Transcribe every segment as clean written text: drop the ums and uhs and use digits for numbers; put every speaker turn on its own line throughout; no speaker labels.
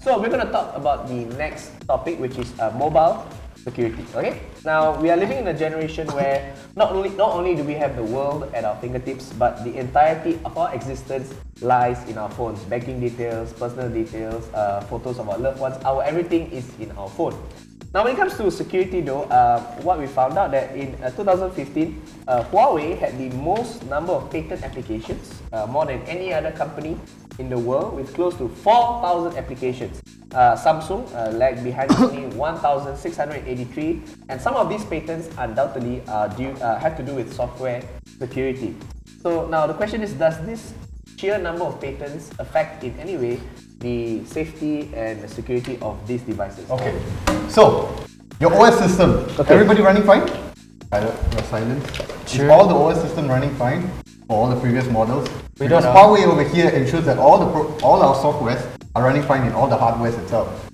So we're going to talk about the next topic, which is mobile security. Okay. Now we are living in a generation where not only do we have the world at our fingertips, but the entirety of our existence lies in our phones. Banking details, personal details, photos of our loved ones. Our everything is in our phone. Now, when it comes to security, though, what we found out that in 2015, Huawei had the most number of patent applications, more than any other company in the world, with close to 4,000 applications. Samsung lagged behind only 1,683, and some of these patents undoubtedly have to do with software security. So now the question is, does this sheer number of patents affect in any way the safety and the security of these devices?
Okay, so your OS system, everybody running fine? You're silent. Sure. Is all the OS system running fine for all the previous models? Because Huawei over here ensures that all our softwares are running fine in all the hardware itself.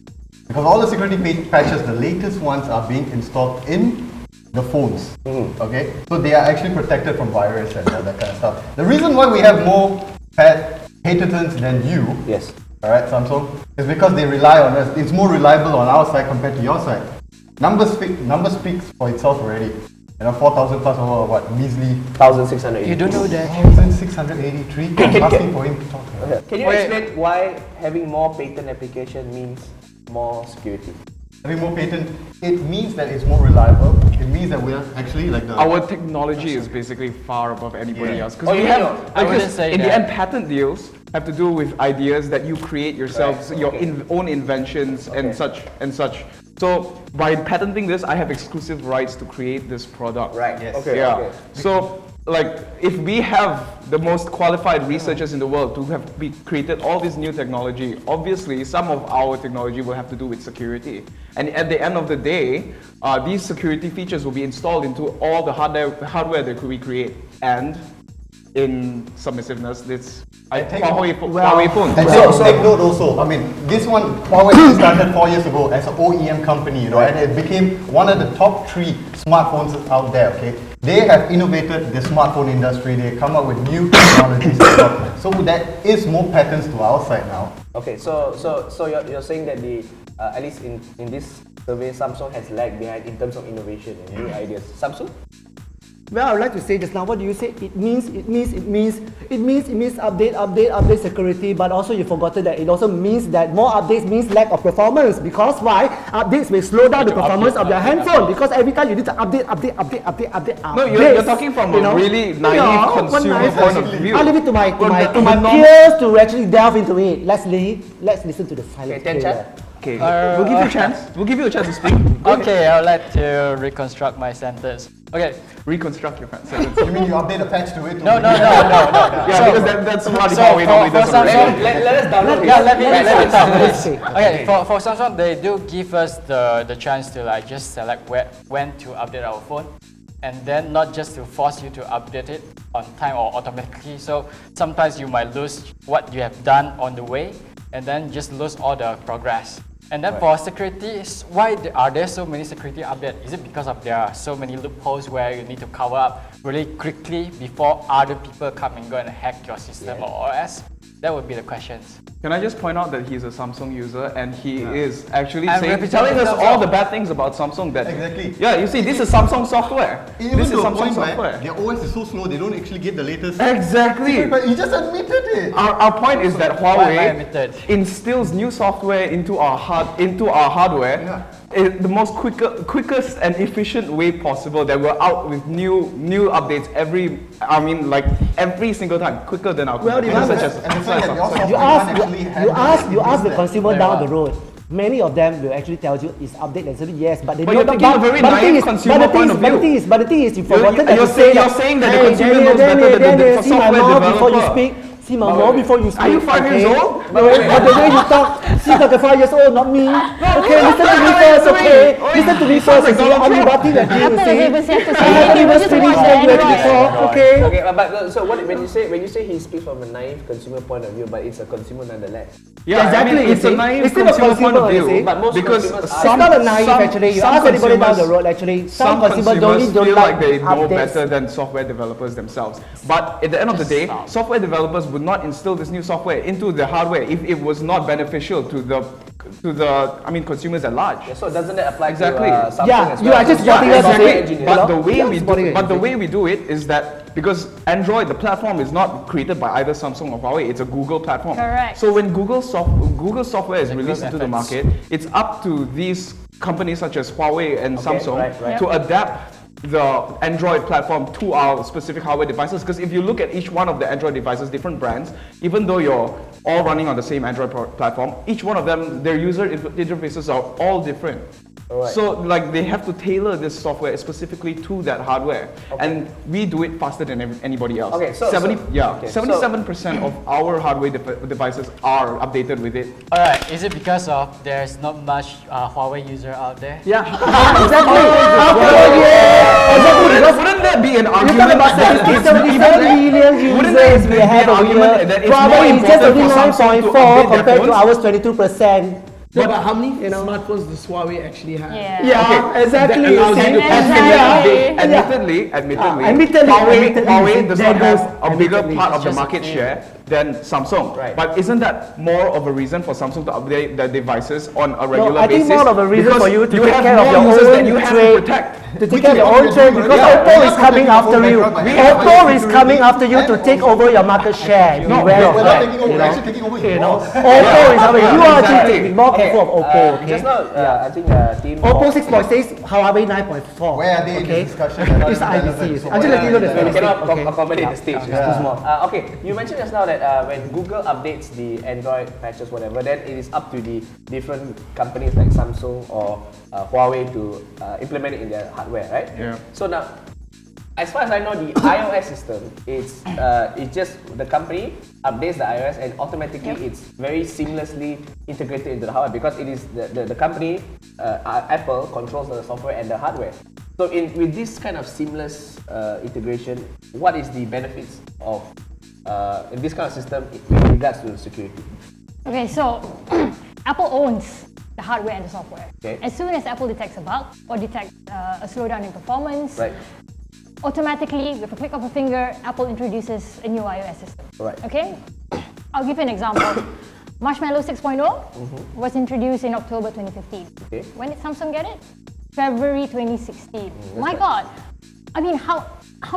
Because all the security patches, the latest ones, are being installed in the phones. Okay, so they are actually protected from virus and all that kind of stuff. The reason why we have more patents than you,
yes,
alright, Samsung, is because they rely on us. It's more reliable on our side compared to your side. Number speaks for itself already. 4,000 plus over what? Measly
1,683.
You don't know that.
1,683. I'm asking for him to talk.
Can you explain why having more patent application means more security?
Having more patent, it means that it's more reliable. It means that we're actually like
our technology is basically far above anybody else.
Because
in the end, patent deals have to do with ideas that you create yourselves, your own inventions and such. So by patenting this, I have exclusive rights to create this product.
Right. Yes.
So like, if we have the most qualified researchers in the world to have created all this new technology, obviously some of our technology will have to do with security. And at the end of the day, these security features will be installed into all the hardware that we create. And in submissiveness, this Huawei phone.
And take note also, I mean, this one, Huawei started 4 years ago as an OEM company, and it became one of the top 3 smartphones out there, okay? They have innovated the smartphone industry, they come up with new technologies. So there is more patents to our side now.
Okay, so you're saying that at least in this survey, Samsung has lagged behind in terms of innovation and new ideas. Samsung?
Well, I would like to say just now, what do you say? It means update security, but also you forgotten that it also means that more updates means lack of performance. Because why? Updates may slow down the performance of your handphone, because every time you need to update.
No, you're talking from a really naive consumer point of view.
I'll leave it to my peers to actually delve into it. Let's listen to the silent killer.
Okay, we'll give you a chance. We'll give you a chance to speak.
Okay, I would like to reconstruct my sentence. Okay.
Reconstruct your sentence.
You mean you update a patch to it?
No.
Yeah, because that's what Huawei normally does.
Let us download it.
Yeah, let me talk. Okay, for Samsung, they do give us the chance to like just select when to update our phone, and then not just to force you to update it on time or automatically. So sometimes you might lose what you have done on the way, and then just lose all the progress. And then for security, why are there so many security updates? Is it because of there are so many loopholes where you need to cover up really quickly before other people come and go and hack your system or OS? That would be the questions.
Can I just point out that he's a Samsung user and he is actually telling us all the bad things about Samsung.
Exactly.
Yeah, you see, this is Samsung software.
This is Samsung software. Their OS is so slow, they don't actually get the latest.
Exactly.
But you just admitted it.
Our point is that Huawei instills new software into our hardware.
Yeah.
The most quickest and efficient way possible. That we're out with new updates every single time, quicker than our competitors.
You ask the consumer down the road. Many of them will actually tell you it's update and service, yes, but they
you're taking a very naive consumer point of view.
But the thing is, you forgotten that
you're saying that the consumer knows better than the software developer.
Before you speak. See my mom before you speak.
Are you 5 years old?
But the way you talk, see like a 5 years old, not me. Okay, listen to me first, okay? Listen to me first. I'm rebutting that you say. I haven't even finished when you actually talk, okay?
Okay, but so when you say he speaks from a naive consumer point of view, but it's a consumer nonetheless.
Yeah, exactly. It's a naive consumer point of view.
But most
because
it's not a naive actually. You ask anybody down the road actually. Some consumers don't like
they know better than software developers themselves. But at the end of the day, software developers would not instill this new software into the hardware if it was not beneficial to the consumers at large.
Yeah, so doesn't that apply
Exactly.
to Samsung
Yeah,
as
you
well?
are just
So
wanting us to
software
say-
engineers.
But
Yeah,
the way we do it is that because Android, the platform is not created by either Samsung or Huawei, it's a Google platform.
Correct.
So when Google software is released into the
efforts.
market, it's up to these companies such as Huawei and Samsung
right.
to adapt the Android platform to our specific hardware devices. Because if you look at each one of the Android devices, different brands, even though you're all running on the same Android platform, each one of them, their user interfaces are all different.
Alright.
So like they have to tailor this software specifically to that hardware, and we do it faster than anybody else.
Okay, so-
77% of our hardware devices are updated with it.
Alright, is it because of there's not much Huawei user out there?
Yeah.
Exactly. Exactly. Because
Wouldn't that be an
you're
argument?
talking about
that it's
77 million
Wouldn't that
users we
be an
have over
argument
here.
that it's more
Huawei is just
important
only
for Samsung to
9.4
update their
compared to
phones?
ours 22%.
Yeah, but how many smartphones does Huawei actually have?
Yeah.
Yeah, exactly.
That allows you to
Exactly.
Admittedly,
Admittedly,
Huawei does
there
not have
goes
a bigger
admittedly.
part of the
Just
market share than Samsung.
Right.
But isn't that more of a reason for Samsung to update their devices on a regular
I think
basis?
more of a reason
Because
for you to
you
take
have
care of
more
your
users that
own
you have
trade.
to protect.
To take care of your own trade because Oppo is coming after you. Oppo is coming after you to take over your market share.
No,
Beware of
We're not
that.
taking over, we're actually taking over
You
yours.
know, Oppo is coming. You are
Exactly.
actually be more careful of Oppo. Okay.
Just now, I think team.
Oppo 6.6, Huawei 9.4.
Where are they in
okay?
this discussion? They're not
It's
even
IDC.
relevant.
I'm just letting you know
We
there's
cannot
okay.
accommodate the stage. It's
Yeah.
too small. Okay, you mentioned just now that when Google updates the Android patches, whatever, then it is up to the different companies like Samsung or Huawei to implement it in their hardware, right?
Yeah.
So now, as far as I know, the iOS system, it's just the company updates the iOS and automatically it's very seamlessly integrated into the hardware because it is the company, Apple, controls the software and the hardware. So with this kind of seamless integration, what is the benefits of in this kind of system with regards to security?
Okay, so Apple owns the hardware and the software.
Okay.
As soon as Apple detects a bug or detects a slowdown in performance,
Right.
automatically, with a click of a finger, Apple introduces a new iOS system.
Right.
Okay? I'll give you an example. Marshmallow 6.0 was introduced in October 2015.
Okay.
When did Samsung get it? February 2016. My God. I mean, how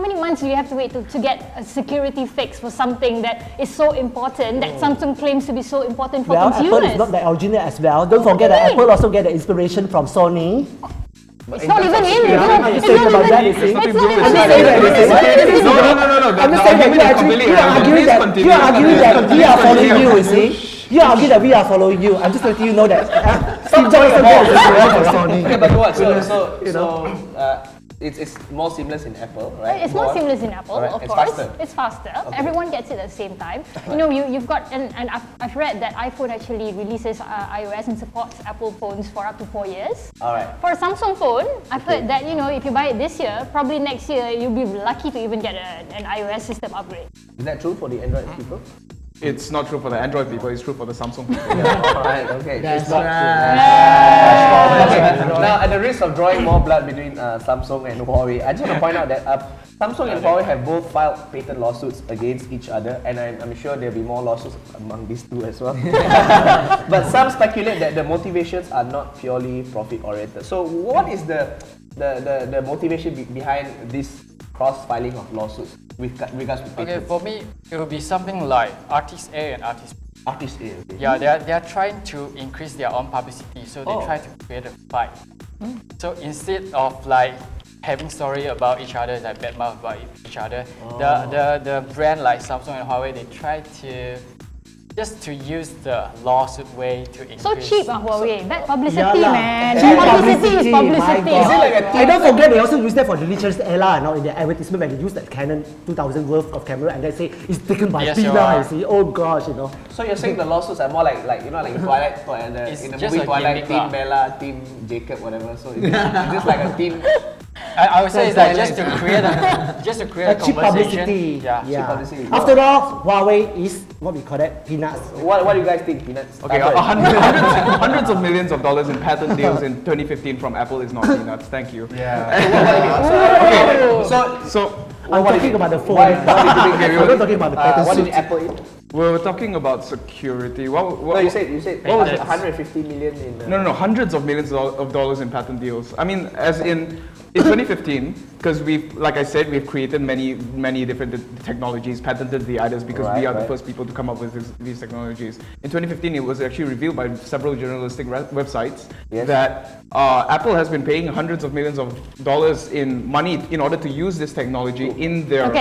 many months do you have to wait to get a security fix for something that is so important, that Samsung claims to be so important for
Well,
consumers?
Apple is not that original as well. Don't forget that Apple also get the inspiration from Sony.
It's not even in.
I'm just saying about that, you see.
It's
Nothing
not
to do with
even
security.
in.
No.
I'm just saying that you are arguing that we are following you, you see. You are arguing that we are following you. I'm just letting you know that Steve Jobs also got inspiration from Sony.
Okay, but what? So it's more seamless in Apple, right?
It's more seamless in Apple,
Alright,
of
it's
course.
faster.
It's faster. Everyone gets it at the same time. You know, you've got, and I've read that iPhone actually releases iOS and supports Apple phones for up to 4 years.
Alright.
For a Samsung phone, I've heard that, you know, if you buy it this year, probably next year you'll be lucky to even get an iOS system upgrade.
Is that true for the Android people?
It's not true for the Android people, it's true for the Samsung people.
Alright, okay.
That's
It's not
right.
true. Now, at the risk of drawing more blood between Samsung and Huawei, I just want to point out that Samsung and Huawei have both filed patent lawsuits against each other, and I'm sure there'll be more lawsuits among these two as well. But some speculate that the motivations are not purely profit-oriented. So, what is the motivation behind this cross-filing of lawsuits with regards to patents?
Okay, for me, it will be something like Artist A and Artist B.
Artist A, okay.
Yeah, they are trying to increase their own publicity, so they try to create a fight. So instead of like having story about each other, like bad mouth about each other, the brand like Samsung and Huawei, they try to just to use the lawsuit way to increase.
So cheap, Huawei. Bad publicity,
Yeah lah.
man.
Cheap
Publicity is
my
publicity.
God.
Is it like a
I don't forget they also use that for the Richard's Ella, in their advertisement when they use that Canon 2000 worth of camera and they say it's taken by Pina,
DSLR.
you see. Oh gosh,
So you're saying the lawsuits are more like you know, like in Twilight,
It's
in the
just
movie
a
Twilight,
gimmick
Team
lah.
Bella, Team Jacob, whatever. So it's just like a team.
I would say it's like just to create a
cheap
conversation.
publicity.
Yeah.
publicity.
After all, Huawei is what we call that peanuts.
What do you guys think, Peanuts?
Okay,
Android.
hundreds of millions of dollars in patent deals in 2015 from Apple is not peanuts. Thank you.
So
So
I'm talking about the phone.
Why did you
I'm not talking about the
what
patent
did
suit.
Apple eat?
We're talking about security.
No, you said
what was
it?
it?
150 million in.
No, hundreds of millions of dollars in patent deals. I mean, as in 2015, because like I said, we've created many different technologies, patented the ideas because we are the first people to come up with these technologies. In 2015, it was actually revealed by several journalistic websites that Apple has been paying hundreds of millions of dollars in money in order to use this technology in their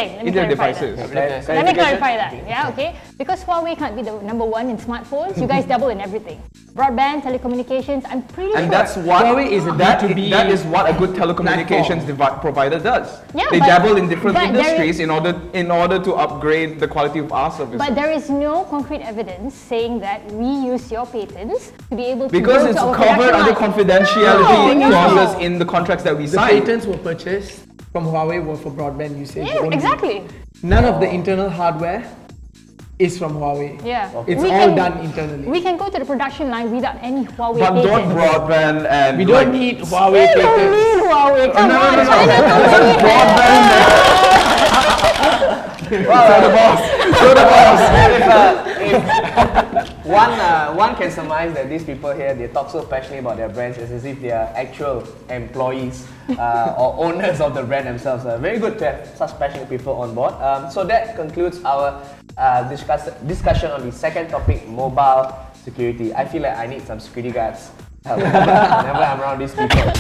devices.
Let me clarify that. Yeah, okay. Because Huawei can't be the number one in smartphones, you guys double in everything. Broadband, telecommunications, I'm pretty sure.
And that's what
Huawei is a B2B
that is what a good telecommunications provider does.
Yeah,
they dabble in different
but
industries in order to upgrade the quality of our services.
But there is no concrete evidence saying that we use your patents to be able to
because
go
it's
to our
covered under
production
confidentiality
No.
clauses in the contracts that we
The
sign.
patents were purchased from Huawei were for broadband usage.
Yeah,
only.
exactly.
None of the internal hardware is from Huawei.
Yeah.
It's
We
all
can-
done internally.
We can go to the production line without any Huawei
But
patents.
don't broadband and
We don't need Huawei
We don't
patents.
need Huawei. Come
No,
on,
no, no.
China company.
If one can surmise that these people here, they talk so passionately about their brands as if they are actual employees or owners of the brand themselves. Very good to have such passionate people on board. So that concludes our discussion on the second topic, mobile security. I feel like I need some security guards help whenever I'm around these people.